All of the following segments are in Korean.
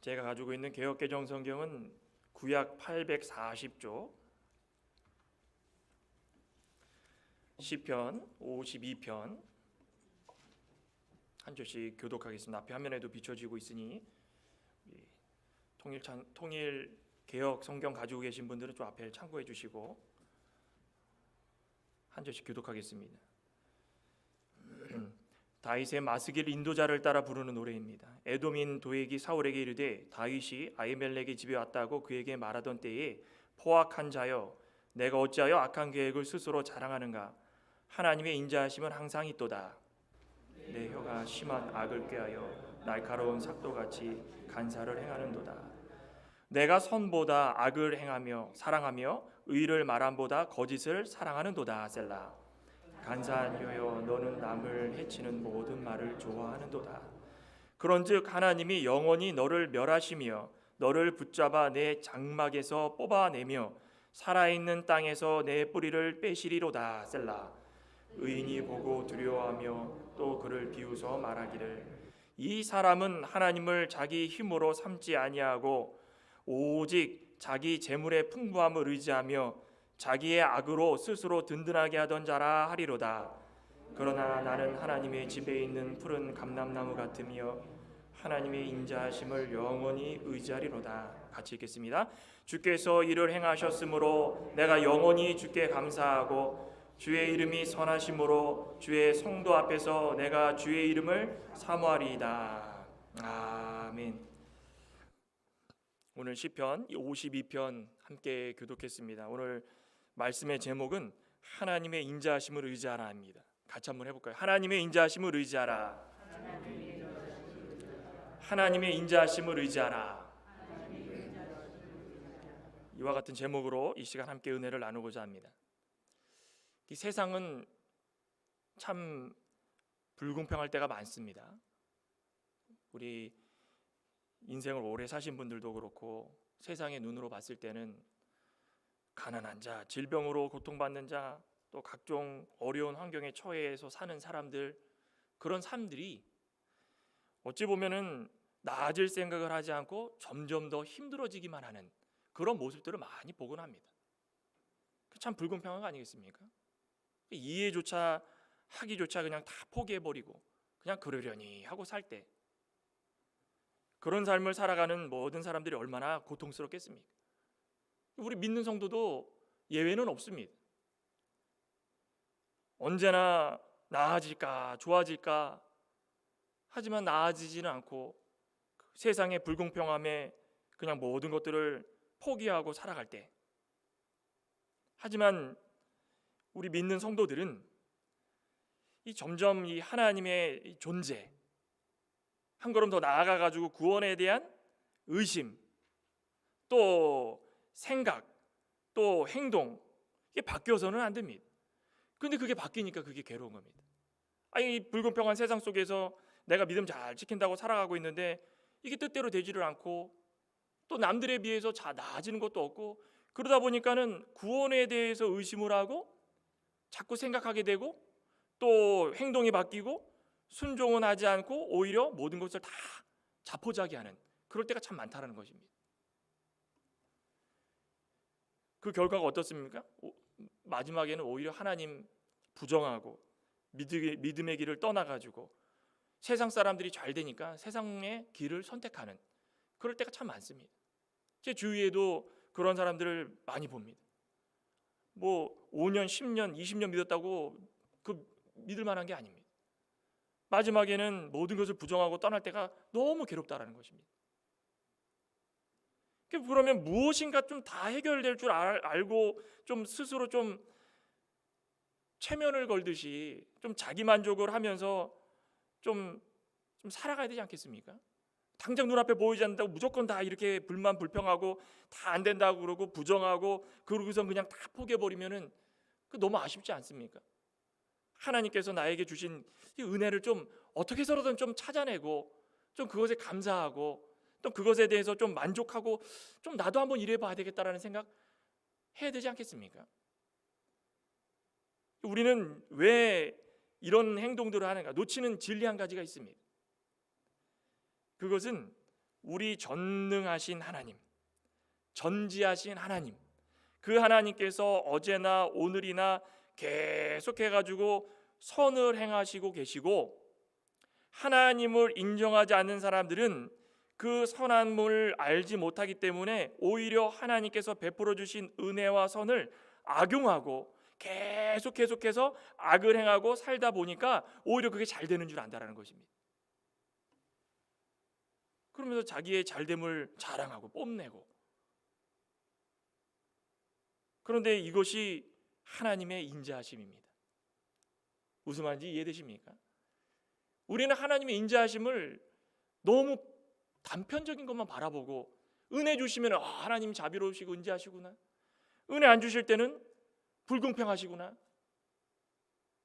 제가 가지고 있는 개역개정 성경은 구약 840조, 시편 52편 한 절씩 교독하겠습니다. 앞에 화면에도 비춰지고 있으니 통일 개역 성경 가지고 계신 분들은 좀 앞에 참고해 주시고 한 절씩 교독하겠습니다. 다윗의 마스길 인도자를 따라 부르는 노래입니다. 에돔인 도액이 사울에게 이르되 다윗이 아히멜렉의 집에 왔다고 그에게 말하던 때에 포악한 자여 내가 어찌하여 악한 계획을 스스로 자랑하는가. 하나님의 인자하심은 항상 있도다. 내 혀가 심한 악을 꾀하여 날카로운 삭도같이 간사를 행하는도다. 내가 선보다 악을 행하며 사랑하며 의를 말함보다 거짓을 사랑하는도다. 셀라. 간사한 혀여 너는 남을 해치는 모든 말을 좋아하는도다. 그런즉 하나님이 영원히 너를 멸하시며 너를 붙잡아 내 장막에서 뽑아내며 살아있는 땅에서 내 뿌리를 빼시리로다. 셀라. 의인이 보고 두려워하며 또 그를 비웃어 말하기를 이 사람은 하나님을 자기 힘으로 삼지 아니하고 오직 자기 재물의 풍부함을 의지하며 자기의 악으로 스스로 든든하게 하던 자라 하리로다. 그러나 나는 하나님의 집에 있는 푸른 감람나무 같으며 하나님의 인자하심을 영원히 의지하리로다. 같이 읽겠습니다. 주께서 이를 행하셨으므로 내가 영원히 주께 감사하고 주의 이름이 선하심으로 주의 성도 앞에서 내가 주의 이름을 사모하리이다. 아멘. 오늘 시편 52편 함께 교독했습니다. 오늘 말씀의 제목은 하나님의 인자하심을 의지하라입니다. 같이 한번 해볼까요? 하나님의 인자하심을 의지하라. 하나님의 인자하심을 의지하라. 이와 같은 제목으로 이 시간 함께 은혜를 나누고자 합니다. 이 세상은 참 불공평할 때가 많습니다. 우리 인생을 오래 사신 분들도 그렇고 세상의 눈으로 봤을 때는 가난한 자, 질병으로 고통받는 자, 또 각종 어려운 환경에 처해서 사는 사람들, 그런 삶들이 어찌 보면은 나아질 생각을 하지 않고 점점 더 힘들어지기만 하는 그런 모습들을 많이 보곤 합니다. 참 불공평한 거 아니겠습니까? 이해조차 하기조차 그냥 다 포기해버리고 그냥 그러려니 하고 살 때 그런 삶을 살아가는 모든 사람들이 얼마나 고통스럽겠습니까? 우리 믿는 성도도 예외는 없습니다. 언제나 나아질까 좋아질까 하지만 나아지지는 않고 세상의 불공평함에 그냥 모든 것들을 포기하고 살아갈 때, 하지만 우리 믿는 성도들은 점점 이 하나님의 존재, 한 걸음 더 나아가가지고 구원에 대한 의심, 또 생각, 또 행동, 이게 바뀌어서는 안 됩니다. 그런데 그게 바뀌니까 그게 괴로운 겁니다. 이 불공평한 세상 속에서 내가 믿음 잘 지킨다고 살아가고 있는데 이게 뜻대로 되지를 않고 또 남들에 비해서 나아지는 것도 없고 그러다 보니까는 구원에 대해서 의심을 하고 자꾸 생각하게 되고 또 행동이 바뀌고 순종은 하지 않고 오히려 모든 것을 다 자포자기하는 그럴 때가 참 많다는 것입니다. 그 결과가 어떻습니까? 마지막에는 오히려 하나님 부정하고 믿음의 길을 떠나가지고 세상 사람들이 잘 되니까 세상의 길을 선택하는 그럴 때가 참 많습니다. 제 주위에도 그런 사람들을 많이 봅니다. 5년, 10년, 20년 믿었다고 그 믿을 만한 게 아닙니다. 마지막에는 모든 것을 부정하고 떠날 때가 너무 괴롭다라는 것입니다. 그러면 무엇인가 좀 다 해결될 줄 알고 좀 스스로 좀 체면을 걸듯이 좀 자기 만족을 하면서 좀 살아가야 되지 않겠습니까? 당장 눈앞에 보이지 않는다고 무조건 다 이렇게 불평하고 다 안 된다고 그러고 부정하고 그러고서 그냥 다 포기해버리면은 너무 아쉽지 않습니까? 하나님께서 나에게 주신 이 은혜를 좀 어떻게 해서든 좀 찾아내고 좀 그것에 감사하고 또 그것에 대해서 좀 만족하고 좀 나도 한번 이래 봐야 되겠다라는 생각 해야 되지 않겠습니까? 우리는 왜 이런 행동들을 하는가? 놓치는 진리 한 가지가 있습니다. 그것은 우리 전능하신 하나님, 전지하신 하나님, 그 하나님께서 어제나 오늘이나 계속해가지고 선을 행하시고 계시고, 하나님을 인정하지 않는 사람들은 그 선함을 알지 못하기 때문에 오히려 하나님께서 베풀어 주신 은혜와 선을 악용하고 계속해서 악을 행하고 살다 보니까 오히려 그게 잘 되는 줄 안다라는 것입니다. 그러면서 자기의 잘됨을 자랑하고 뽐내고, 그런데 이것이 하나님의 인자하심입니다. 무슨 말인지 이해되십니까? 우리는 하나님의 인자하심을 너무 단편적인 것만 바라보고, 은혜 주시면 하나님 자비로우시고 인자하시구나, 은혜 안 주실 때는 불공평하시구나,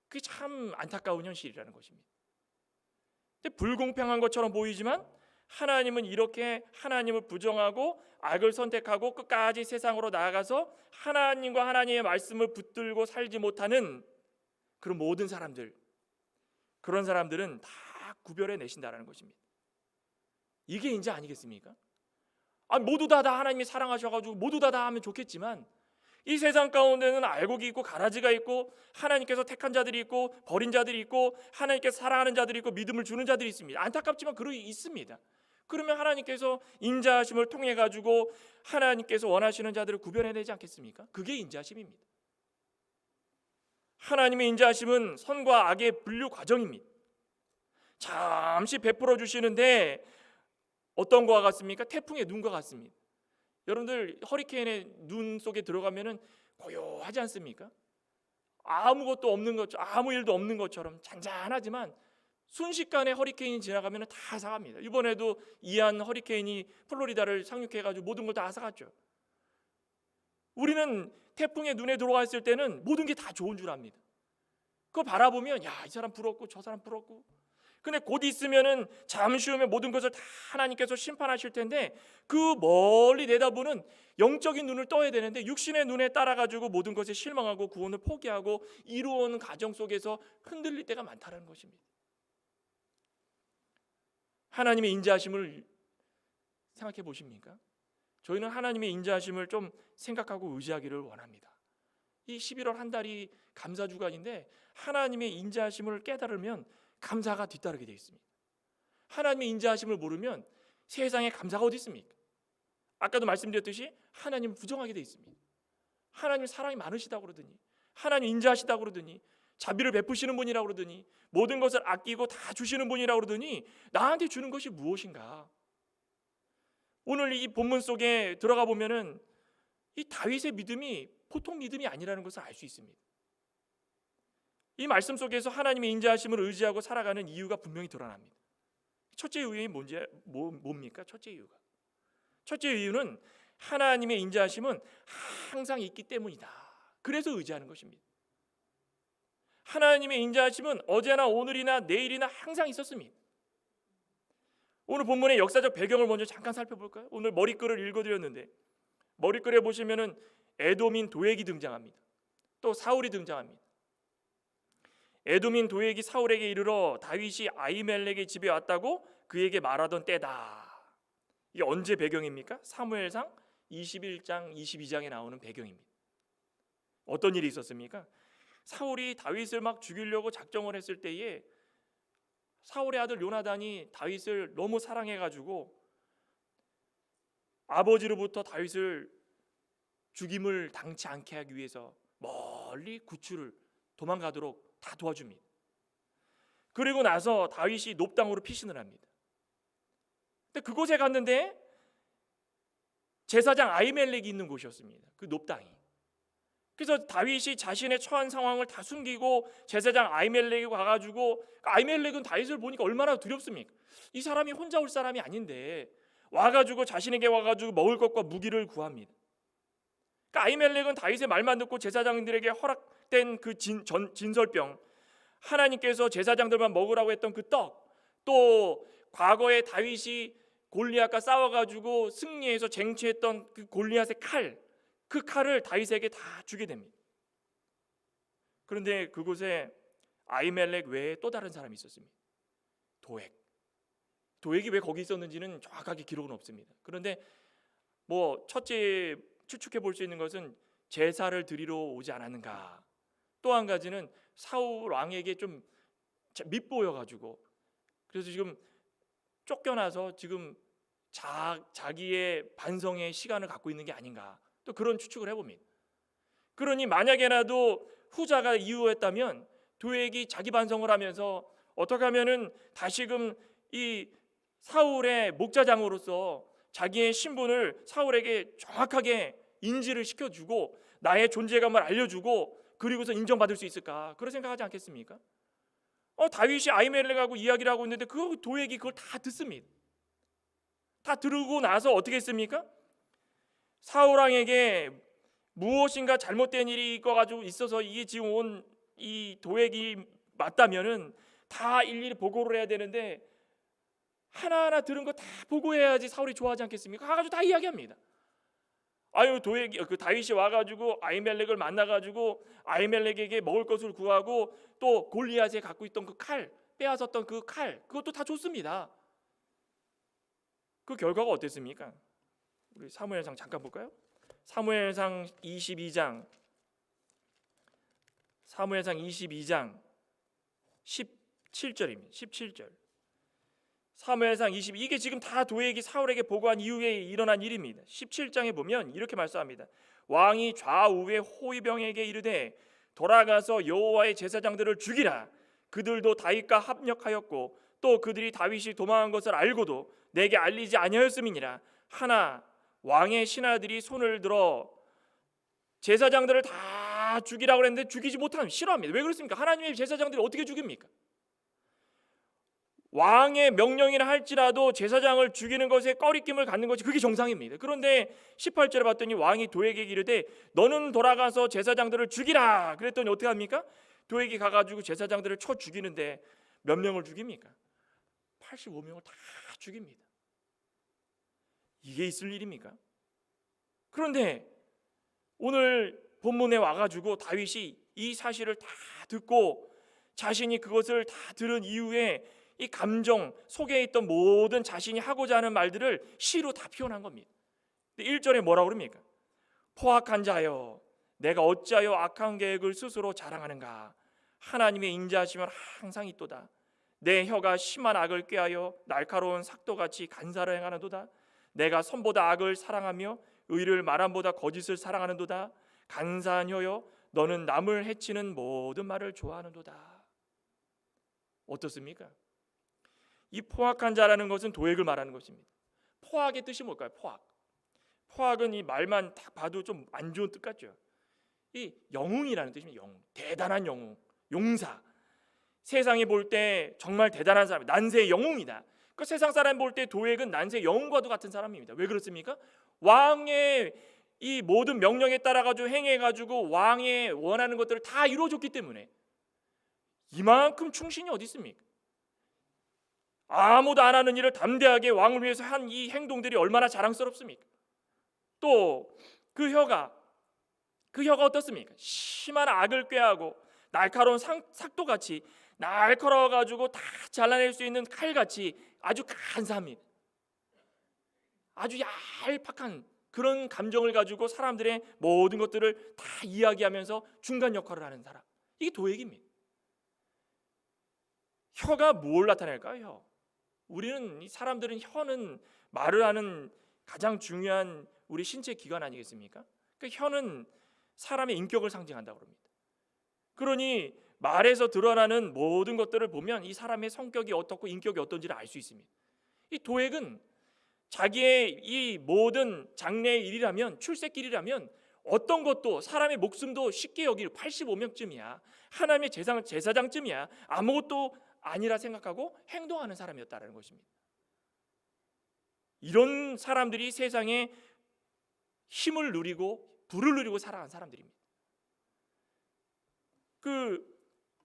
그게 참 안타까운 현실이라는 것입니다. 근데 불공평한 것처럼 보이지만 하나님은 이렇게 하나님을 부정하고 악을 선택하고 끝까지 세상으로 나아가서 하나님과 하나님의 말씀을 붙들고 살지 못하는 그런 모든 사람들, 그런 사람들은 다 구별해 내신다라는 것입니다. 이게 인자 아니겠습니까? 모두 다 하나님이 사랑하셔가지고 모두 다 하면 좋겠지만, 이 세상 가운데는 알곡이 있고 가라지가 있고, 하나님께서 택한 자들이 있고 버린 자들이 있고, 하나님께서 사랑하는 자들이 있고 믿음을 주는 자들이 있습니다. 안타깝지만 그러기 있습니다. 그러면 하나님께서 인자하심을 통해 가지고 하나님께서 원하시는 자들을 구별해내지 않겠습니까? 그게 인자하심입니다. 하나님의 인자하심은 선과 악의 분류 과정입니다. 잠시 베풀어 주시는데 어떤 것과 같습니까? 태풍의 눈과 같습니다. 여러분들 허리케인의 눈 속에 들어가면은 고요하지 않습니까? 아무것도 없는 것처럼, 아무 일도 없는 것처럼 잔잔하지만 순식간에 허리케인이 지나가면 다 앗아갑니다. 이번에도 이안 허리케인이 플로리다를 상륙해가지고 모든 걸 다 앗아갔죠. 우리는 태풍의 눈에 들어왔을 때는 모든 게 다 좋은 줄 압니다. 그거 바라보면 이 사람 부럽고 저 사람 부럽고, 근데 곧 있으면은 잠시 후면 모든 것을 다 하나님께서 심판하실 텐데, 그 멀리 내다보는 영적인 눈을 떠야 되는데 육신의 눈에 따라가지고 모든 것에 실망하고 구원을 포기하고 이루어오는 과정 속에서 흔들릴 때가 많다는 것입니다. 하나님의 인자하심을 생각해 보십니까? 저희는 하나님의 인자하심을 좀 생각하고 의지하기를 원합니다. 이 11월 한 달이 감사주간인데 하나님의 인자하심을 깨달으면 감사가 뒤따르게 되어 있습니다. 하나님의 인자하심을 모르면 세상에 감사가 어디 있습니까? 아까도 말씀드렸듯이 하나님을 부정하게 되어 있습니다. 하나님 사랑이 많으시다고 그러더니, 하나님 인자하시다고 그러더니, 자비를 베푸시는 분이라고 그러더니, 모든 것을 아끼고 다 주시는 분이라고 그러더니 나한테 주는 것이 무엇인가? 오늘 이 본문 속에 들어가 보면은 이 다윗의 믿음이 보통 믿음이 아니라는 것을 알 수 있습니다. 이 말씀 속에서 하나님의 인자하심을 의지하고 살아가는 이유가 분명히 드러납니다. 첫째 이유는 뭡니까? 첫째 이유는 하나님의 인자하심은 항상 있기 때문이다. 그래서 의지하는 것입니다. 하나님의 인자하심은 어제나 오늘이나 내일이나 항상 있었습니다. 오늘 본문의 역사적 배경을 먼저 잠깐 살펴볼까요? 오늘 머리글을 읽어드렸는데 머리글에 보시면은 에돔인 도액이 등장합니다. 또 사울이 등장합니다. 에돔인 도액이 사울에게 이르러 다윗이 아히멜렉의 집에 왔다고 그에게 말하던 때다. 이게 언제 배경입니까? 사무엘상 21장 22장에 나오는 배경입니다. 어떤 일이 있었습니까? 사울이 다윗을 막 죽이려고 작정을 했을 때에 사울의 아들 요나단이 다윗을 너무 사랑해가지고 아버지로부터 다윗을 죽임을 당치 않게 하기 위해서 멀리 구출을 도망가도록 다 도와줍니다. 그리고 나서 다윗이 놉당으로 피신을 합니다. 근데 그곳에 갔는데 제사장 아히멜렉이 있는 곳이었습니다. 그 놉당이. 그래서 다윗이 자신의 처한 상황을 다 숨기고 제사장 아히멜렉이 와가지고, 아히멜렉은 다윗을 보니까 얼마나 두렵습니까? 이 사람이 혼자 올 사람이 아닌데 와가지고 자신에게 와가지고 먹을 것과 무기를 구합니다. 그러니까 아히멜렉은 다윗의 말만 듣고 제사장들에게 허락된 그 진설병, 하나님께서 제사장들만 먹으라고 했던 그 떡, 또 과거에 다윗이 골리앗과 싸워가지고 승리해서 쟁취했던 그 골리앗의 칼, 그 칼을 다윗에게 다 주게 됩니다. 그런데 그곳에 아히멜렉 외에 또 다른 사람이 있었습니다. 도액이 왜 거기 있었는지는 정확하게 기록은 없습니다. 그런데 뭐 첫째 추측해 볼 수 있는 것은 제사를 드리러 오지 않았는가. 또 한 가지는 사울 왕에게 좀 밉보여 가지고 그래서 지금 쫓겨나서 지금 자기의 반성의 시간을 갖고 있는 게 아닌가. 또 그런 추측을 해봅니다. 그러니 만약에라도 후자가 이유였다면 도액이 자기 반성을 하면서 어떻게 하면은 다시금 이 사울의 목자장으로서 자기의 신분을 사울에게 정확하게 인지를 시켜주고 나의 존재감을 알려주고 그리고서 인정받을 수 있을까? 그런 생각하지 않겠습니까? 다윗이 아히멜렉하고 이야기를 하고 있는데 그 도액이 그걸 다 듣습니다. 다 들고 나서 어떻게 했습니까? 사울 왕에게 무엇인가 잘못된 일이 가지고 있어서 이게 지금 온 이 도액이 맞다면은 다 일일이 보고를 해야 되는데 하나하나 들은 거 다 보고해야지 사울이 좋아하지 않겠습니까? 가가지고 다 이야기합니다. 아유 도액이 그 다윗이 와가지고 아히멜렉을 만나가지고 아히멜렉에게 먹을 것을 구하고 또 골리앗에 갖고 있던 그 칼 빼앗았던 그 칼 그것도 다 줬습니다. 그 결과가 어땠습니까? 우리 사무엘상 잠깐 볼까요? 사무엘상 22장 17절입니다. 17절. 사무엘상 22 이게 지금 다 도액이 사울에게 보고한 이후에 일어난 일입니다. 17장에 보면 이렇게 말씀합니다. 왕이 좌우의 호위병에게 이르되 돌아가서 여호와의 제사장들을 죽이라. 그들도 다윗과 합력하였고 또 그들이 다윗이 도망한 것을 알고도 내게 알리지 아니하였음이니라. 하나 왕의 신하들이 손을 들어 제사장들을 다 죽이라고 했는데 죽이지 못하면 싫어합니다. 왜 그렇습니까? 하나님의 제사장들이 어떻게 죽입니까? 왕의 명령이라 할지라도 제사장을 죽이는 것에 꺼리낌을 갖는 것이 그게 정상입니다. 그런데 18절에 봤더니 왕이 도액에게 이르되 너는 돌아가서 제사장들을 죽이라. 그랬더니 어떻게 합니까? 도액이 가가지고 제사장들을 쳐 죽이는데 몇 명을 죽입니까? 85명을 다 죽입니다. 이게 있을 일입니까? 그런데 오늘 본문에 와가지고 다윗이 이 사실을 다 듣고 자신이 그것을 다 들은 이후에 이 감정 속에 있던 모든 자신이 하고자 하는 말들을 시로 다 표현한 겁니다. 1절에 뭐라고 그럽니까? 포악한 자여 내가 어찌하여 악한 계획을 스스로 자랑하는가. 하나님의 인자하심은 항상 있도다. 내 혀가 심한 악을 꾀하여 날카로운 삭도같이 간사를 행하는도다. 내가 선보다 악을 사랑하며 의를 말함보다 거짓을 사랑하는도다. 간사한 혀여 너는 남을 해치는 모든 말을 좋아하는도다. 어떻습니까? 이 포악한 자라는 것은 도액을 말하는 것입니다. 포악의 뜻이 뭘까요? 포악은 이 말만 딱 봐도 좀 안 좋은 뜻 같죠. 이 영웅이라는 뜻입니다. 영웅, 대단한 영웅, 용사. 세상에 볼 때 정말 대단한 사람, 난세의 영웅이다. 그 세상 사람 볼 때 도액은 난세의 영웅과도 같은 사람입니다. 왜 그렇습니까? 왕의 이 모든 명령에 따라가지고 행해가지고 왕의 원하는 것들을 다 이루어줬기 때문에 이만큼 충신이 어디 있습니까? 아무도 안 하는 일을 담대하게 왕을 위해서 한 이 행동들이 얼마나 자랑스럽습니까? 또 그 혀가 어떻습니까? 심한 악을 꾀하고 날카로운 삭도같이 날카로워가지고 다 잘라낼 수 있는 칼같이 아주 간사합니다. 아주 얄팍한 그런 감정을 가지고 사람들의 모든 것들을 다 이야기하면서 중간 역할을 하는 사람, 이게 도액입니다. 혀가 뭘 나타낼까요? 우리는 이 사람들은 혀는 말을 하는 가장 중요한 우리 신체 기관 아니겠습니까? 그 혀는 사람의 인격을 상징한다고 합니다. 그러니 말에서 드러나는 모든 것들을 보면 이 사람의 성격이 어떻고 인격이 어떤지를 알 수 있습니다. 이 도액은 자기의 이 모든 장래의 일이라면, 출세길이라면 어떤 것도 사람의 목숨도 쉽게 여기고 85명쯤이야, 하나님의 제사장쯤이야, 아무것도 아니라 생각하고 행동하는 사람이었다는 것입니다. 이런 사람들이 세상에 힘을 누리고 부를 누리고 살아간 사람들입니다. 그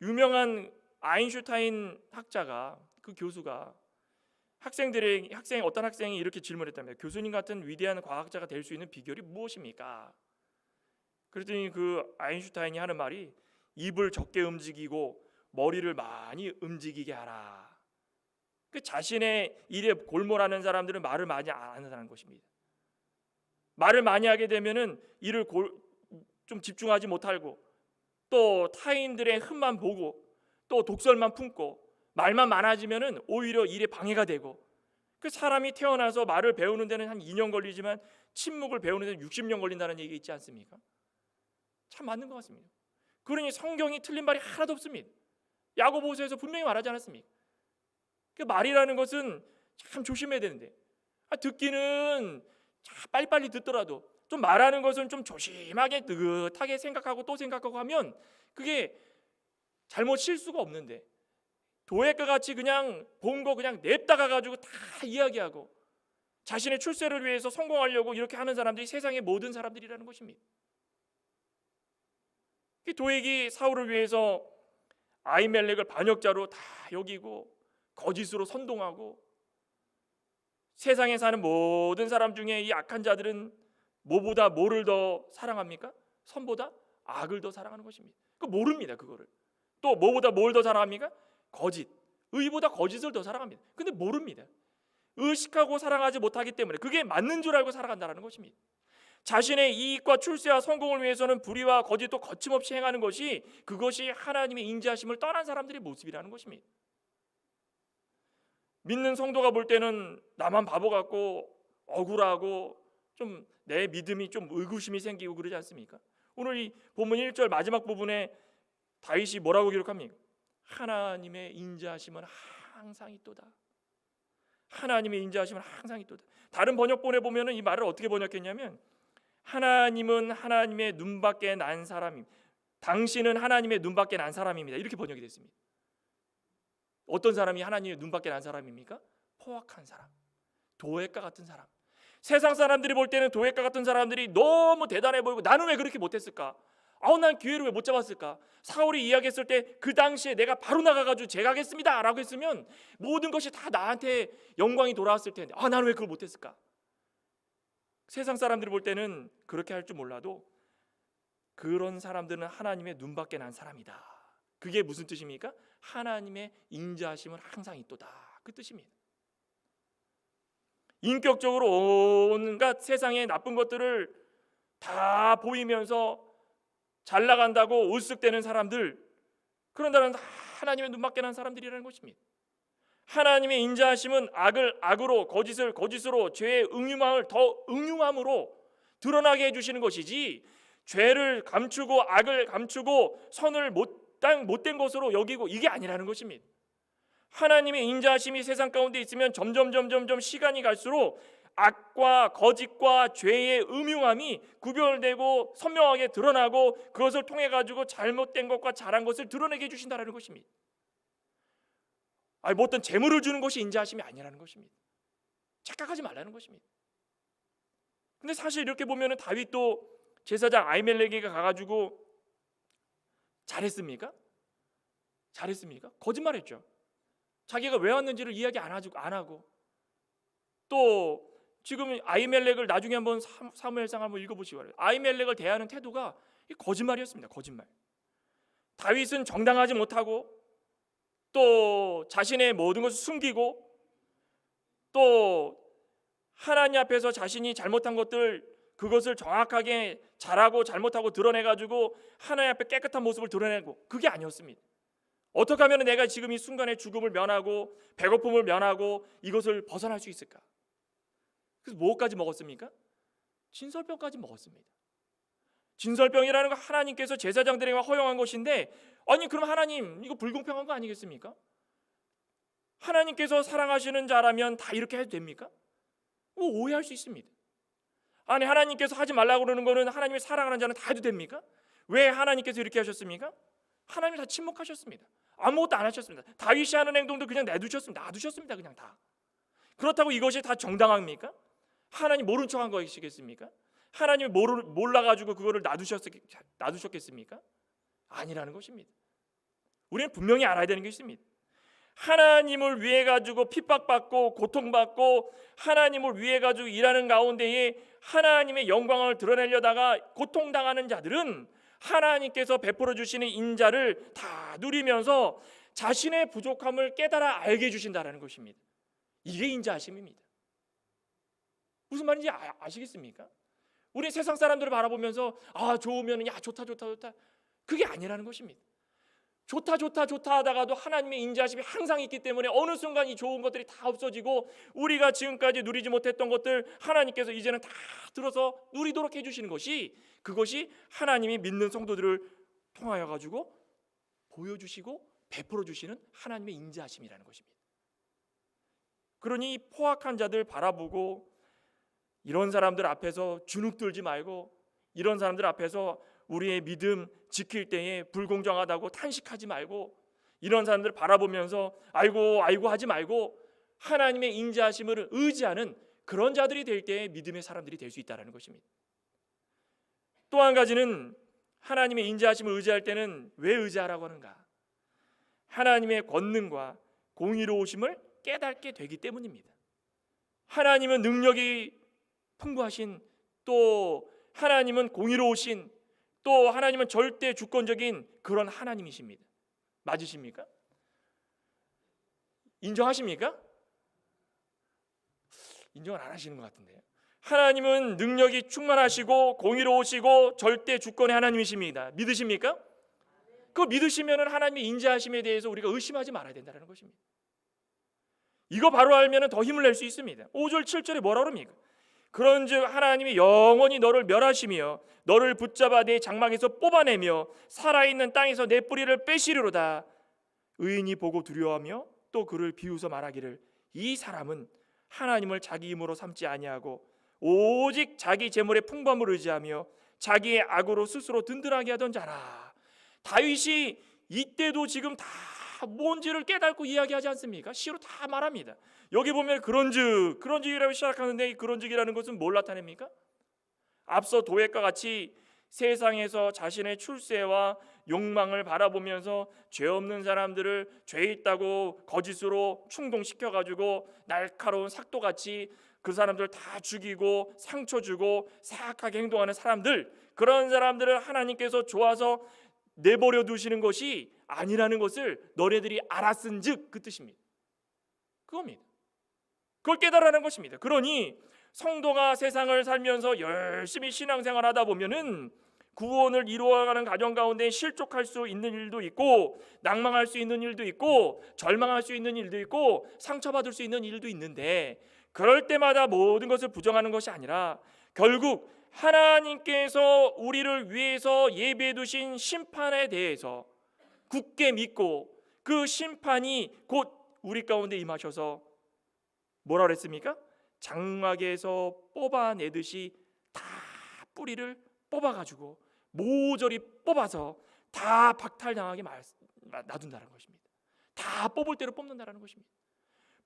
유명한 아인슈타인 학자가, 그 교수가 어떤 학생이 이렇게 질문했답니다. 교수님 같은 위대한 과학자가 될 수 있는 비결이 무엇입니까? 그랬더니 그 아인슈타인이 하는 말이 입을 적게 움직이고 머리를 많이 움직이게 하라. 그 자신의 일에 골몰하는 사람들은 말을 많이 안 한다는 것입니다. 말을 많이 하게 되면은 일을 좀 집중하지 못하고 또 타인들의 흠만 보고 또 독설만 품고 말만 많아지면은 오히려 일에 방해가 되고, 그 사람이 태어나서 말을 배우는 데는 한 2년 걸리지만 침묵을 배우는 데는 60년 걸린다는 얘기 있지 않습니까? 참 맞는 것 같습니다. 그러니 성경이 틀린 말이 하나도 없습니다. 야고보서에서 분명히 말하지 않았습니까? 그 말이라는 것은 참 조심해야 되는데, 듣기는 빨리빨리 듣더라도 좀 말하는 것은 좀 조심하게 느긋하게 생각하고 또 생각하고 하면 그게 잘못 실수가 없는데, 도액과 같이 그냥 본 거 그냥 냅다가 가지고 다 이야기하고 자신의 출세를 위해서 성공하려고 이렇게 하는 사람들이 세상의 모든 사람들이라는 것입니다. 도액이 사울을 위해서 아히멜렉을 반역자로 다 여기고 거짓으로 선동하고, 세상에 사는 모든 사람 중에 이 악한 자들은 뭐보다 뭐를 더 사랑합니까? 선보다 악을 더 사랑하는 것입니다. 그 모릅니다. 그거를. 또 뭐보다 뭘 더 사랑합니까? 거짓. 의보다 거짓을 더 사랑합니다. 근데 모릅니다. 의식하고 사랑하지 못하기 때문에 그게 맞는 줄 알고 살아간다는 것입니다. 자신의 이익과 출세와 성공을 위해서는 불의와 거짓도 거침없이 행하는 것이, 그것이 하나님의 인자하심을 떠난 사람들의 모습이라는 것입니다. 믿는 성도가 볼 때는 나만 바보 같고 억울하고 좀 내 믿음이 좀 의구심이 생기고 그러지 않습니까? 오늘 이 본문 1절 마지막 부분에 다윗이 뭐라고 기록합니까? 하나님의 인자하심은 항상 있도다. 하나님의 인자하심은 항상 있도다. 다른 번역본에 보면은 이 말을 어떻게 번역했냐면, 하나님은 하나님의 눈밖에 난 사람입니다. 당신은 하나님의 눈밖에 난 사람입니다. 이렇게 번역이 됐습니다. 어떤 사람이 하나님의 눈밖에 난 사람입니까? 포악한 사람, 도액과 같은 사람. 세상 사람들이 볼 때는 도액과 같은 사람들이 너무 대단해 보이고, 나는 왜 그렇게 못했을까? 난 기회를 왜 못 잡았을까? 사울이 이야기했을 때 그 당시에 내가 바로 나가가지고 제가 하겠습니다 라고 했으면 모든 것이 다 나한테 영광이 돌아왔을 텐데, 나는 왜 그걸 못했을까? 세상 사람들이 볼 때는 그렇게 할 줄 몰라도 그런 사람들은 하나님의 눈밖에 난 사람이다. 그게 무슨 뜻입니까? 하나님의 인자하심은 항상 있도다, 그 뜻입니다. 인격적으로 온갖 세상의 나쁜 것들을 다 보이면서 잘 나간다고 으쓱대는 사람들, 그런 사람은 하나님의 눈밖에 난 사람들이라는 것입니다. 하나님의 인자하심은 악을 악으로, 거짓을 거짓으로, 죄의 응흉함을 더 응흉함으로 드러나게 해주시는 것이지, 죄를 감추고 악을 감추고 선을 못된 것으로 여기고 이게 아니라는 것입니다. 하나님의 인자하심이 세상 가운데 있으면 점점 시간이 갈수록 악과 거짓과 죄의 음흉함이 구별되고 선명하게 드러나고, 그것을 통해 가지고 잘못된 것과 잘한 것을 드러내게 해주신다는 것입니다. 뭐 어떤 재물을 주는 것이 인자하심이 아니라는 것입니다. 착각하지 말라는 것입니다. 근데 사실 이렇게 보면은 다윗도 제사장 아히멜렉에게 가가지고 잘했습니까? 거짓말했죠. 자기가 왜 왔는지를 이야기 안 하고, 또 지금 아히멜렉을 나중에 한번 사무엘상 한번 읽어보시기 바랍니다. 아히멜렉을 대하는 태도가 거짓말이었습니다. 거짓말. 다윗은 정당하지 못하고 또 자신의 모든 것을 숨기고 또 하나님 앞에서 자신이 잘못한 것들, 그것을 정확하게 잘하고 잘못하고 드러내가지고 하나님 앞에 깨끗한 모습을 드러내고, 그게 아니었습니다. 어떻게 하면 내가 지금 이 순간에 죽음을 면하고 배고픔을 면하고 이것을 벗어날 수 있을까? 그래서 뭐까지 먹었습니까? 진설병까지 먹었습니다. 진설병이라는 거 하나님께서 제사장들에게 허용한 것인데, 아니 그럼 하나님 이거 불공평한 거 아니겠습니까? 하나님께서 사랑하시는 자라면 다 이렇게 해도 됩니까? 오해할 수 있습니다. 아니 하나님께서 하지 말라고 그러는 거는 하나님이 사랑하는 자는 다 해도 됩니까? 왜 하나님께서 이렇게 하셨습니까? 하나님이 다 침묵하셨습니다. 아무것도 안 하셨습니다. 다윗이 하는 행동도 그냥 놔두셨습니다. 그냥 다. 그렇다고 이것이 다 정당합니까? 하나님 모른 척한 것이겠습니까? 하나님이 몰라가지고 그거를 놔두셨겠습니까? 아니라는 것입니다. 우리는 분명히 알아야 되는 게 있습니다. 하나님을 위해 가지고 핍박받고 고통받고 하나님을 위해 가지고 일하는 가운데에 하나님의 영광을 드러내려다가 고통당하는 자들은 하나님께서 베풀어 주시는 인자를 다 누리면서 자신의 부족함을 깨달아 알게 해주신다는 것입니다. 이게 인자하심입니다. 무슨 말인지 아시겠습니까? 우리 세상 사람들을 바라보면서 좋으면 야 좋다 그게 아니라는 것입니다. 좋다 하다가도 하나님의 인자하심이 항상 있기 때문에 어느 순간 이 좋은 것들이 다 없어지고 우리가 지금까지 누리지 못했던 것들 하나님께서 이제는 다 들어서 누리도록 해주시는 것이, 그것이 하나님이 믿는 성도들을 통하여 가지고 보여주시고 베풀어 주시는 하나님의 인자하심이라는 것입니다. 그러니 포악한 자들 바라보고 이런 사람들 앞에서 주눅들지 말고, 이런 사람들 앞에서 우리의 믿음 지킬 때에 불공정하다고 탄식하지 말고, 이런 사람들 바라보면서 아이고 하지 말고 하나님의 인자하심을 의지하는 그런 자들이 될 때에 믿음의 사람들이 될 수 있다는 것입니다. 또 한 가지는 하나님의 인자하심을 의지할 때는 왜 의지하라고 하는가? 하나님의 권능과 공의로우심을 깨닫게 되기 때문입니다. 하나님은 능력이 풍부하신, 또 하나님은 공의로우신, 또 하나님은 절대 주권적인 그런 하나님이십니다. 맞으십니까? 인정하십니까? 인정을 안 하시는 것 같은데요. 하나님은 능력이 충만하시고 공의로우시고 절대 주권의 하나님이십니다. 믿으십니까? 그거 믿으시면 하나님의 인자하심에 대해서 우리가 의심하지 말아야 된다는 것입니다. 이거 바로 알면 더 힘을 낼 수 있습니다. 5절 7절에 뭐라 그럽니까? 그런즉 하나님이 영원히 너를 멸하시며 너를 붙잡아 내 장막에서 뽑아내며 살아있는 땅에서 내 뿌리를 빼시리로다. 의인이 보고 두려워하며 또 그를 비웃어 말하기를 이 사람은 하나님을 자기 힘으로 삼지 아니하고 오직 자기 재물의 풍부함을 의지하며 자기의 악으로 스스로 든든하게 하던 자라. 다윗이 이때도 지금 다 뭔지를 깨닫고 이야기하지 않습니까? 시로 다 말합니다. 여기 보면 그런즉이라고 시작하는데 이 그런즉이라는 것은 뭘 나타냅니까? 앞서 도액과 같이 세상에서 자신의 출세와 욕망을 바라보면서 죄 없는 사람들을 죄 있다고 거짓으로 충동시켜가지고 날카로운 삭도같이 그 사람들 다 죽이고 상처 주고 사악하게 행동하는 사람들, 그런 사람들을 하나님께서 좋아서 내버려 두시는 것이 아니라는 것을 너네들이 알았은즉, 그 뜻입니다. 그겁니다. 그걸 깨달으라는 것입니다. 그러니 성도가 세상을 살면서 열심히 신앙생활 하다 보면은 구원을 이루어가는 가정 가운데 실족할 수 있는 일도 있고, 낭망할 수 있는 일도 있고, 절망할 수 있는 일도 있고, 상처받을 수 있는 일도 있는데, 그럴 때마다 모든 것을 부정하는 것이 아니라 결국 하나님께서 우리를 위해서 예비해 두신 심판에 대해서 굳게 믿고 그 심판이 곧 우리 가운데 임하셔서 뭐라 그랬습니까? 장막에서 뽑아내듯이 다 뿌리를 뽑아가지고 모조리 뽑아서 다 박탈당하게 놔둔다는 것입니다. 다 뽑을 대로 뽑는다는 것입니다.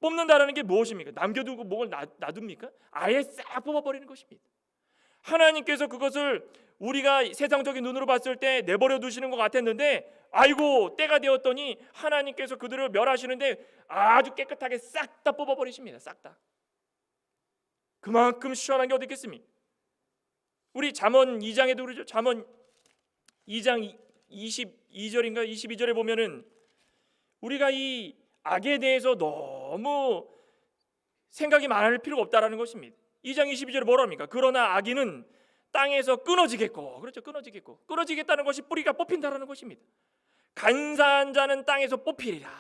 뽑는다는 게 무엇입니까? 남겨두고 목을 놔둡니까? 아예 싹 뽑아버리는 것입니다. 하나님께서 그것을 우리가 세상적인 눈으로 봤을 때 내버려 두시는 것 같았는데, 아이고 때가 되었더니 하나님께서 그들을 멸하시는데 아주 깨끗하게 싹 다 뽑아버리십니다. 싹 다. 그만큼 시원한 게 어디 있겠습니까? 우리 잠언 2장에도 그러죠. 잠언 2장 22절인가 22절에 보면은 우리가 이 악에 대해서 너무 생각이 많을 필요가 없다라는 것입니다. 2장 22절에 뭐라 합니까? 그러나 악인은 땅에서 끊어지겠고, 그렇죠, 끊어지겠다는 것이 뿌리가 뽑힌다라는 것입니다. 간사한 자는 땅에서 뽑히리라.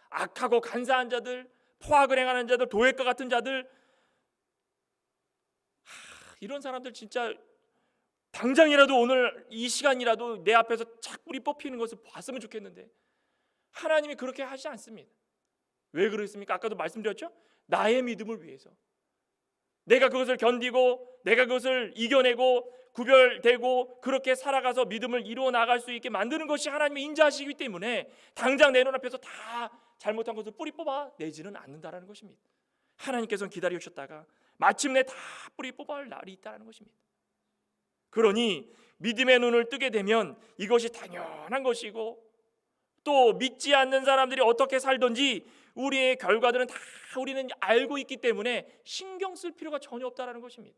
악하고 간사한 자들, 포악을 행하는 자들, 도액과 같은 자들, 이런 사람들 진짜 당장이라도 오늘 이 시간이라도 내 앞에서 착 뿌리 뽑히는 것을 봤으면 좋겠는데 하나님이 그렇게 하지 않습니다. 왜 그렇습니까? 아까도 말씀드렸죠? 나의 믿음을 위해서, 내가 그것을 견디고 내가 그것을 이겨내고 구별되고 그렇게 살아가서 믿음을 이루어 나갈 수 있게 만드는 것이 하나님의 인자하시기 때문에 당장 내 눈앞에서 다 잘못한 것을 뿌리 뽑아 내지는 않는다라는 것입니다. 하나님께서는 기다리셨다가 마침내 다 뿌리 뽑아올 날이 있다는 것입니다. 그러니 믿음의 눈을 뜨게 되면 이것이 당연한 것이고, 또 믿지 않는 사람들이 어떻게 살든지 우리의 결과들은 다 우리는 알고 있기 때문에 신경 쓸 필요가 전혀 없다라는 것입니다.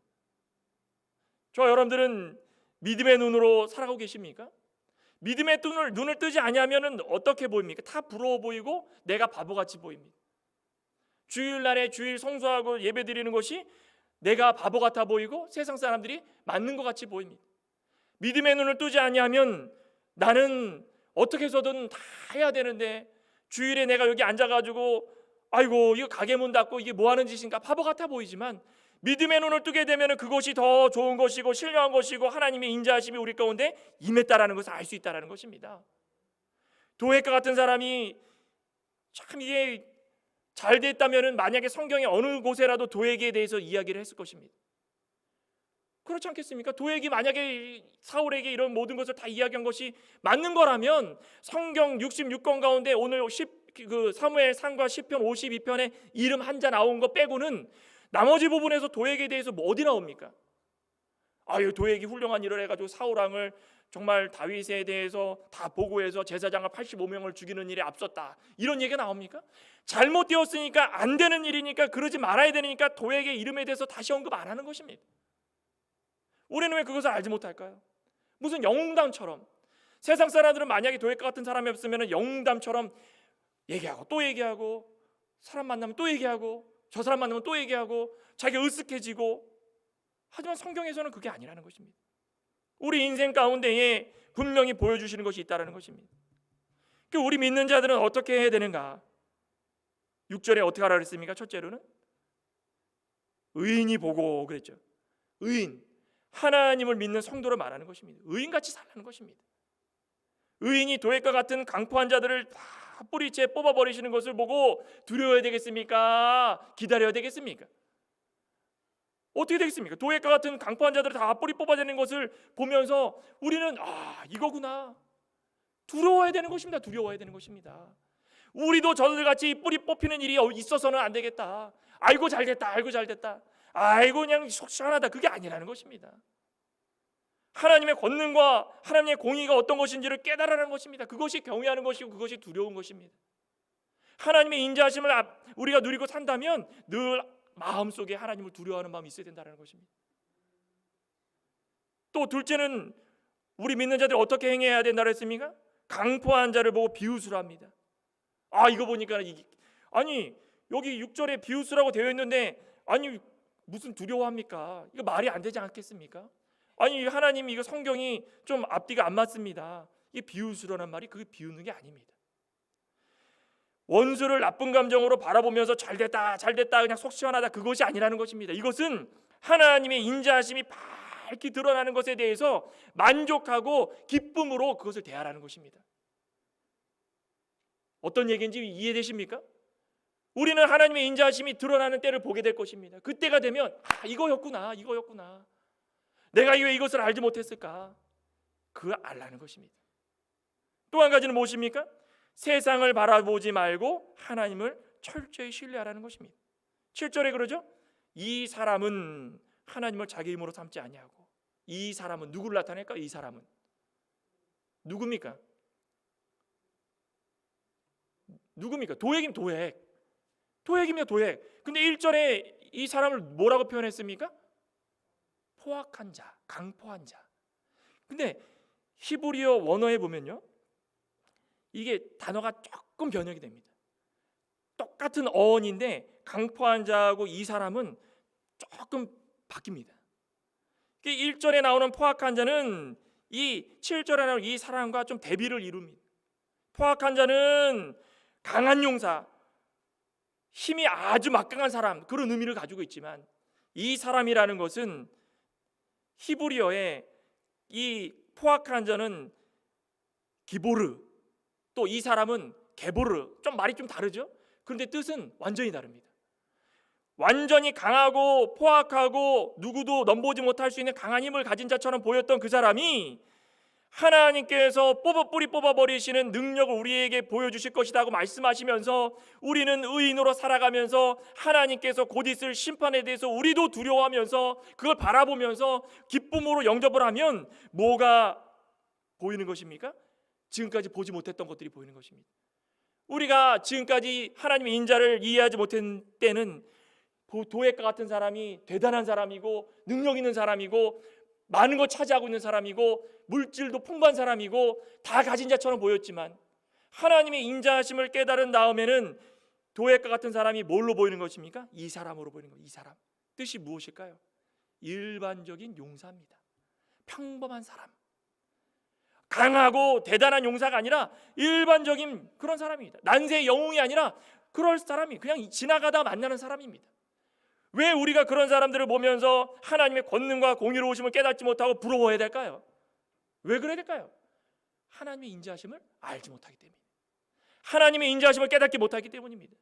저 여러분들은 믿음의 눈으로 살아가고 계십니까? 믿음의 눈을 뜨지 아니하면은 어떻게 보입니까? 다 부러워 보이고 내가 바보같이 보입니다. 주일날에 주일 성수하고 예배드리는 것이 내가 바보 같아 보이고 세상 사람들이 맞는 것 같이 보입니다. 믿음의 눈을 뜨지 아니하면 나는 어떻게 해서든 다 해야 되는데 주일에 내가 여기 앉아가지고 아이고 이거 가게 문 닫고 이게 뭐 하는 짓인가 바보 같아 보이지만 믿음의 눈을 뜨게 되면 그것이 더 좋은 것이고 신령한 것이고 하나님의 인자하심이 우리 가운데 임했다라는 것을 알 수 있다라는 것입니다. 도액과 같은 사람이 참 이게 잘 됐다면 만약에 성경의 어느 곳에라도 도액에 대해서 이야기를 했을 것입니다. 그렇지 않겠습니까? 도액이 만약에 사울에게 이런 모든 것을 다 이야기한 것이 맞는 거라면 성경 66권 가운데 오늘 사무엘 상과 시편 52편에 이름 한자 나온 거 빼고는 나머지 부분에서 도액에 대해서 뭐 어디 나옵니까? 아유 도액이 훌륭한 일을 해가지고 사울왕을 정말 다윗에 대해서 다 보고해서 제사장을 85명을 죽이는 일에 앞섰다 이런 얘기가 나옵니까? 잘못되었으니까 안 되는 일이니까 그러지 말아야 되니까 도액의 이름에 대해서 다시 언급 안 하는 것입니다. 우리는 왜 그것을 알지 못할까요? 무슨 영웅담처럼 세상 사람들은 만약에 도액과 같은 사람이 없으면 영웅담처럼 얘기하고 또 얘기하고 사람 만나면 또 얘기하고 저 사람 만나면 또 얘기하고 자기가 으쓱해지고 하지만 성경에서는 그게 아니라는 것입니다. 우리 인생 가운데에 분명히 보여주시는 것이 있다는 것입니다. 우리 믿는 자들은 어떻게 해야 되는가? 6절에 어떻게 하라 그랬습니까? 첫째로는 의인이 보고 그랬죠. 의인, 하나님을 믿는 성도를 말하는 것입니다. 의인같이 살라는 것입니다. 의인이 도액과 같은 강포한 자들을 다 뿌리채 뽑아버리시는 것을 보고 두려워야 되겠습니까? 기다려야 되겠습니까? 어떻게 되겠습니까? 도액과 같은 강포한 자들을 다 뿌리 뽑아내는 것을 보면서 우리는 이거구나 두려워야 되는 것입니다. 두려워야 되는 것입니다. 우리도 저들같이 뿌리 뽑히는 일이 있어서는 안 되겠다. 아이고 잘됐다. 아이고 잘됐다. 아이고 그냥 속 시원하다. 그게 아니라는 것입니다. 하나님의 권능과 하나님의 공의가 어떤 것인지를 깨달으라는 것입니다. 그것이 경외하는 것이고 그것이 두려운 것입니다. 하나님의 인자하심을 우리가 누리고 산다면 늘 마음속에 하나님을 두려워하는 마음이 있어야 된다는 것입니다. 또 둘째는 우리 믿는 자들이 어떻게 행해야 된다고 했습니까? 강포한 자를 보고 비웃으라 합니다. 이거 보니까 아니 여기 6절에 비웃으라고 되어 있는데 아니 무슨 두려워합니까? 이거 말이 안 되지 않겠습니까? 아니 하나님 이거 성경이 좀 앞뒤가 안 맞습니다. 이게 비웃으라는 말이 그게 비웃는 게 아닙니다. 원수를 나쁜 감정으로 바라보면서 잘됐다 잘됐다 그냥 속 시원하다 그것이 아니라는 것입니다. 이것은 하나님의 인자하심이 밝히 드러나는 것에 대해서 만족하고 기쁨으로 그것을 대하라는 것입니다. 어떤 얘기인지 이해되십니까? 우리는 하나님의 인자하심이 드러나는 때를 보게 될 것입니다. 그때가 되면 이거였구나 이거였구나 내가 왜 이것을 알지 못했을까 그걸 알라는 것입니다. 또 한 가지는 무엇입니까? 세상을 바라보지 말고 하나님을 철저히 신뢰하라는 것입니다. 7절에 그러죠. 이 사람은 하나님을 자기 힘으로 삼지 아니하고 이 사람은 누구를 나타낼까? 이 사람은 누굽니까? 누굽니까? 도액이면 도액입니다. 도액. 근데 1절에 이 사람을 뭐라고 표현했습니까? 포악한 자, 강포한 자. 근데 히브리어 원어에 보면요 이게 단어가 조금 변형이 됩니다. 똑같은 어원인데 강포한 자하고 이 사람은 조금 바뀝니다. 1절에 나오는 포악한 자는 이 7절에 나오는 이 사람과 좀 대비를 이룹니다. 포악한 자는 강한 용사, 힘이 아주 막강한 사람 그런 의미를 가지고 있지만 이 사람이라는 것은 히브리어에 이 포악한 자는 기보르 또 이 사람은 게보르 좀 말이 좀 다르죠? 그런데 뜻은 완전히 다릅니다. 완전히 강하고 포악하고 누구도 넘보지 못할 수 있는 강한 힘을 가진 자처럼 보였던 그 사람이 하나님께서 뿌리 뽑아버리시는 능력을 우리에게 보여주실 것이다 고 말씀하시면서 우리는 의인으로 살아가면서 하나님께서 곧 있을 심판에 대해서 우리도 두려워하면서 그걸 바라보면서 기쁨으로 영접을 하면 뭐가 보이는 것입니까? 지금까지 보지 못했던 것들이 보이는 것입니다. 우리가 지금까지 하나님의 인자를 이해하지 못한 때는 도액과 같은 사람이 대단한 사람이고 능력 있는 사람이고 많은 걸 차지하고 있는 사람이고 물질도 풍부한 사람이고 다 가진 자처럼 보였지만 하나님의 인자하심을 깨달은 다음에는 도액과 같은 사람이 뭘로 보이는 것입니까? 이 사람으로 보이는 거예요. 이 사람. 뜻이 무엇일까요? 일반적인 용사입니다. 평범한 사람. 강하고 대단한 용사가 아니라 일반적인 그런 사람입니다. 난세의 영웅이 아니라 그럴 사람이 그냥 지나가다 만나는 사람입니다. 왜 우리가 그런 사람들을 보면서 하나님의 권능과 공의로우심을 깨닫지 못하고 부러워해야 될까요? 왜 그래야 될까요? 하나님의 인자하심을 알지 못하기 때문입니다. 하나님의 인자하심을 깨닫지 못하기 때문입니다.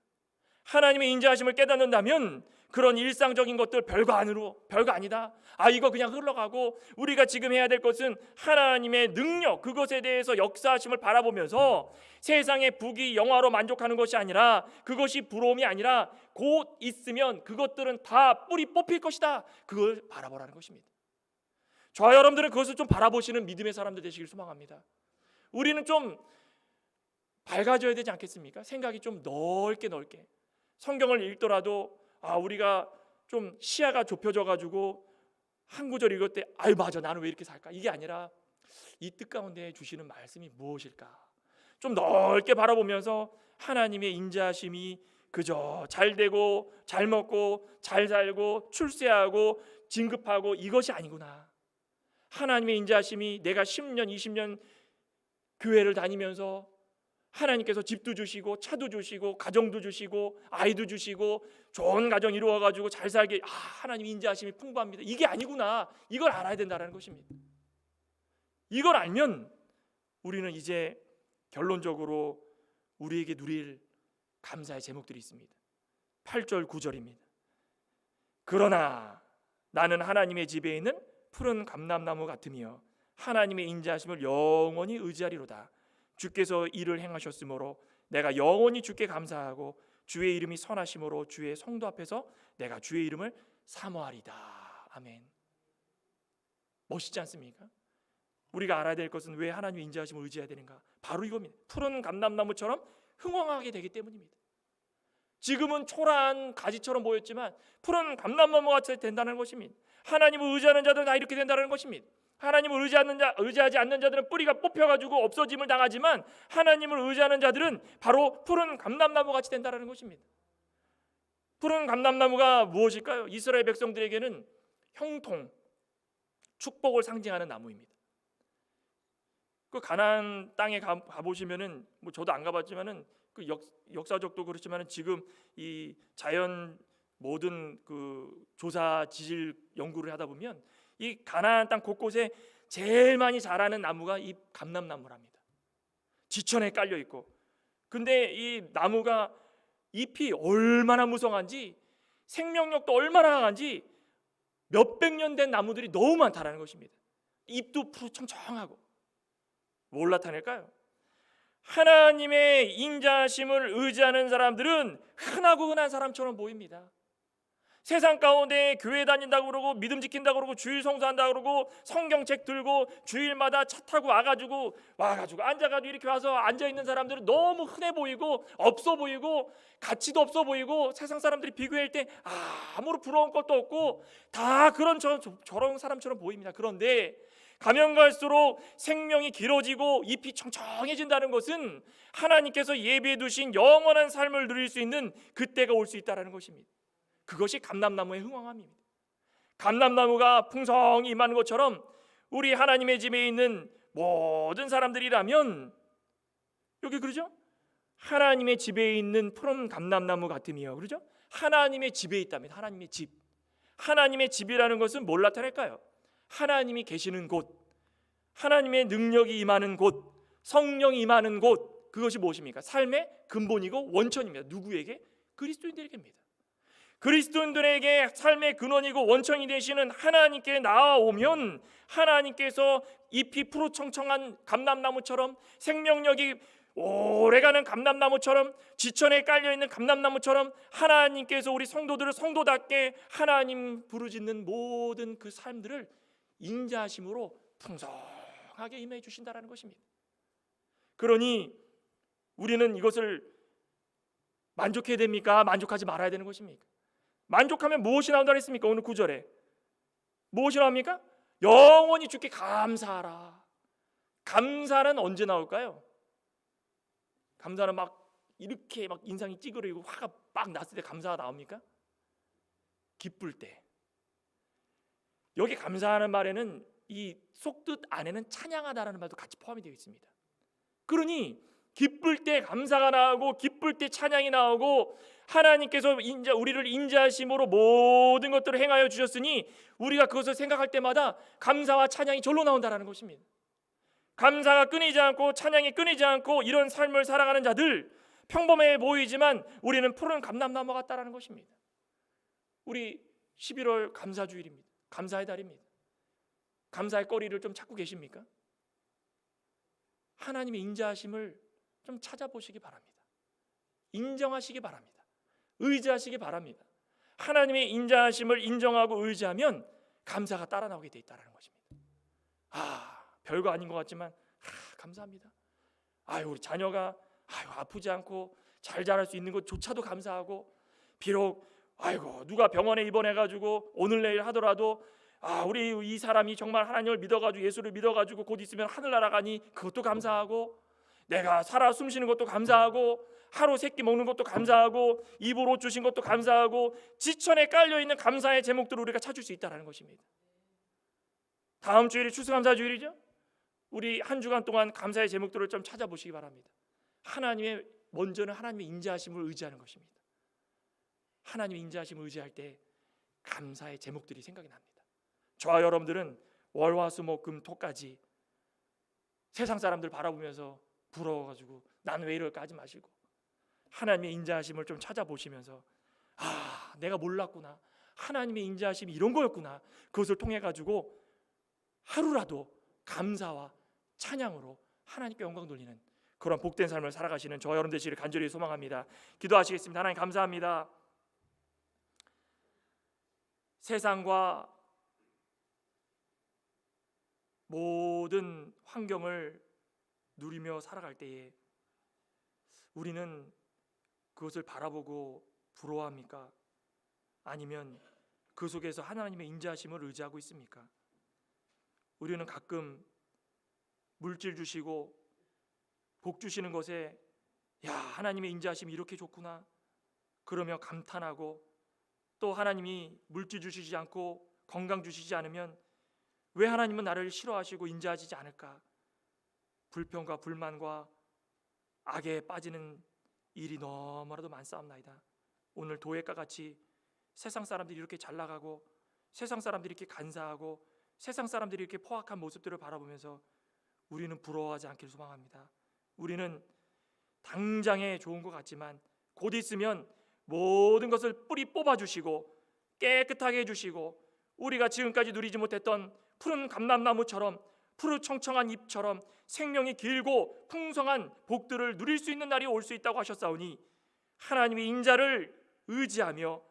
하나님의 인자하심을 깨닫는다면 그런 일상적인 것들 별거 아니다. 이거 그냥 흘러가고 우리가 지금 해야 될 것은 하나님의 능력, 그것에 대해서 역사하심을 바라보면서 세상의 부귀 영화로 만족하는 것이 아니라, 그것이 부러움이 아니라 곧 있으면 그것들은 다 뿌리 뽑힐 것이다. 그걸 바라보라는 것입니다. 저와 여러분들은 그것을 좀 바라보시는 믿음의 사람들 되시길 소망합니다. 우리는 좀 밝아져야 되지 않겠습니까? 생각이 좀 넓게 성경을 읽더라도 우리가 좀 시야가 좁혀져 가지고 한 구절 읽을 때 맞아, 나는 왜 이렇게 살까? 이게 아니라 이 뜻 가운데 주시는 말씀이 무엇일까? 좀 넓게 바라보면서 하나님의 인자하심이 그저 잘 되고 잘 먹고 잘 살고 출세하고 진급하고 이것이 아니구나. 하나님의 인자하심이 내가 10년 20년 교회를 다니면서 하나님께서 집도 주시고 차도 주시고 가정도 주시고 아이도 주시고 좋은 가정 이루어가지고 잘 살게 하나님 인자하심이 풍부합니다. 이게 아니구나. 이걸 알아야 된다는 것입니다. 이걸 알면 우리는 이제 결론적으로 우리에게 누릴 감사의 제목들이 있습니다. 8절 9절입니다. 그러나 나는 하나님의 집에 있는 푸른 감람나무 같으며 하나님의 인자하심을 영원히 의지하리로다. 주께서 이를 행하셨으므로 내가 영원히 주께 감사하고 주의 이름이 선하심으로 주의 성도 앞에서 내가 주의 이름을 사모하리다. 아멘. 멋있지 않습니까? 우리가 알아야 될 것은 왜 하나님의 인자하심을 의지해야 되는가? 바로 이겁니다. 푸른 감람나무처럼 흥황하게 되기 때문입니다. 지금은 초라한 가지처럼 보였지만 푸른 감람나무가 된다는 것입니다. 하나님을 의지하는 자들은 다 이렇게 된다는 것입니다. 하나님을 의지하지 않는 자들은 뿌리가 뽑혀가지고 없어짐을 당하지만 하나님을 의지하는 자들은 바로 푸른 감람나무 같이 된다는 것입니다. 푸른 감람나무가 무엇일까요? 이스라엘 백성들에게는 형통, 축복을 상징하는 나무입니다. 그 가나안 땅에 가보시면은 저도 안 가봤지만은 그 역사적도 그렇지만은 지금 이 자연 모든 그 조사 지질 연구를 하다 보면 이 가나안 땅 곳곳에 제일 많이 자라는 나무가 이 감람나무랍니다. 지천에 깔려 있고, 근데 이 나무가 잎이 얼마나 무성한지 생명력도 얼마나 강한지 몇백 년 된 나무들이 너무 많다라는 것입니다. 잎도 푸르청청하고. 뭘 나타낼까요? 하나님의 인자하심을 의지하는 사람들은 흔한 사람처럼 보입니다. 세상 가운데 교회 다닌다고 그러고 믿음 지킨다고 그러고 주일 성수한다고 그러고 성경책 들고 주일마다 차 타고 와가지고 앉아가지고 이렇게 와서 앉아있는 사람들은 너무 흔해 보이고 없어 보이고 가치도 없어 보이고 세상 사람들이 비교할 때 아무런 부러운 것도 없고 다 그런 저런 사람처럼 보입니다. 그런데 가면 갈수록 생명이 길어지고 잎이 청청해진다는 것은 하나님께서 예비해 두신 영원한 삶을 누릴 수 있는 그때가 올 수 있다는 것입니다. 그것이 감람나무의 흥황함입니다. 감람나무가 풍성히 임하는 것처럼 우리 하나님의 집에 있는 모든 사람들이라면 여기 그러죠? 하나님의 집에 있는 푸른 감람나무 같으며, 그러죠? 하나님의 집에 있다면 하나님의 집. 하나님의 집이라는 것은 뭘 나타낼까요? 하나님이 계시는 곳, 하나님의 능력이 임하는 곳, 성령이 임하는 곳. 그것이 무엇입니까? 삶의 근본이고 원천입니다. 누구에게? 그리스도인들에게입니다. 그리스도인들에게 삶의 근원이고 원천이 되시는 하나님께 나아오면 하나님께서 잎이 푸르청청한 감람나무처럼 생명력이 오래가는 감람나무처럼 지천에 깔려있는 감람나무처럼 하나님께서 우리 성도들을 성도답게 하나님 부르짖는 모든 그 삶들을 인자하심으로 풍성하게 임해 주신다는 것입니다. 그러니 우리는 이것을 만족해야 됩니까? 만족하지 말아야 되는 것입니까? 만족하면 무엇이 나온다고 했습니까? 오늘 9절에 무엇이 나옵니까? 영원히 주께 감사하라. 감사는 언제 나올까요? 감사는 막 이렇게 막 인상이 찌그러지고 화가 막 났을 때 감사가 나옵니까? 기쁠 때. 여기 감사하는 말에는 이 속뜻 안에는 찬양하다라는 말도 같이 포함이 되어 있습니다. 그러니 기쁠 때 감사가 나오고 기쁠 때 찬양이 나오고 하나님께서 우리를 인자하심으로 모든 것들을 행하여 주셨으니 우리가 그것을 생각할 때마다 감사와 찬양이 절로 나온다라는 것입니다. 감사가 끊이지 않고 찬양이 끊이지 않고 이런 삶을 살아가는 자들, 평범해 보이지만 우리는 푸른 감람나무 같다라는 것입니다. 우리 11월 감사주일입니다. 감사의 달입니다. 감사의 거리를 좀 찾고 계십니까? 하나님의 인자하심을 좀 찾아보시기 바랍니다. 인정하시기 바랍니다. 의지하시기 바랍니다. 하나님의 인자하심을 인정하고 의지하면 감사가 따라 나오게 돼 있다는 것입니다. 별거 아닌 것 같지만 감사합니다. 우리 자녀가 아프지 않고 잘 자랄 수 있는 것조차도 감사하고, 비록 누가 병원에 입원해가지고 오늘 내일 하더라도 우리 이 사람이 정말 하나님을 믿어가지고 예수를 믿어가지고 곧 있으면 하늘나라 가니 그것도 감사하고, 내가 살아 숨쉬는 것도 감사하고, 하루 세 끼 먹는 것도 감사하고, 입을 옷 주신 것도 감사하고, 지천에 깔려있는 감사의 제목들을 우리가 찾을 수 있다는 것입니다. 다음 주일이 추수감사주일이죠. 우리 한 주간 동안 감사의 제목들을 좀 찾아보시기 바랍니다. 먼저는 하나님의 인자하심을 의지하는 것입니다. 하나님의 인자하심을 의지할 때 감사의 제목들이 생각이 납니다. 저와 여러분들은 월화수목금토까지 세상 사람들 바라보면서 부러워가지고 난 왜 이럴까 하지 마시고, 하나님의 인자하심을 좀 찾아보시면서 내가 몰랐구나, 하나님의 인자하심이 이런 거였구나, 그것을 통해 가지고 하루라도 감사와 찬양으로 하나님께 영광 돌리는 그런 복된 삶을 살아가시는 저와 여러분 되시기를 간절히 소망합니다. 기도하시겠습니다. 하나님 감사합니다. 세상과 모든 환경을 누리며 살아갈 때에 우리는 그것을 바라보고 부러워합니까? 아니면 그 속에서 하나님의 인자하심을 의지하고 있습니까? 우리는 가끔 물질 주시고 복 주시는 것에 하나님의 인자하심이 이렇게 좋구나 그러며 감탄하고, 또 하나님이 물질 주시지 않고 건강 주시지 않으면 왜 하나님은 나를 싫어하시고 인자하시지 않을까, 불평과 불만과 악에 빠지는 일이 너무나도 많사옵나이다. 오늘 도액과 같이 세상 사람들이 이렇게 잘 나가고, 세상 사람들이 이렇게 간사하고, 세상 사람들이 이렇게 포악한 모습들을 바라보면서 우리는 부러워하지 않기를 소망합니다. 우리는 당장에 좋은 것 같지만 곧 있으면 모든 것을 뿌리 뽑아주시고 깨끗하게 해주시고, 우리가 지금까지 누리지 못했던 푸른 감람나무처럼 푸르청청한 잎처럼 생명이 길고 풍성한 복들을 누릴 수 있는 날이 올 수 있다고 하셨사오니, 하나님의 인자를 의지하며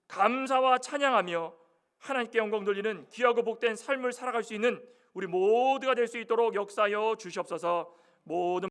감사와 찬양하며 하나님께 영광 돌리는 귀하고 복된 삶을 살아갈 수 있는 우리 모두가 될 수 있도록 역사하여 주시옵소서. 모든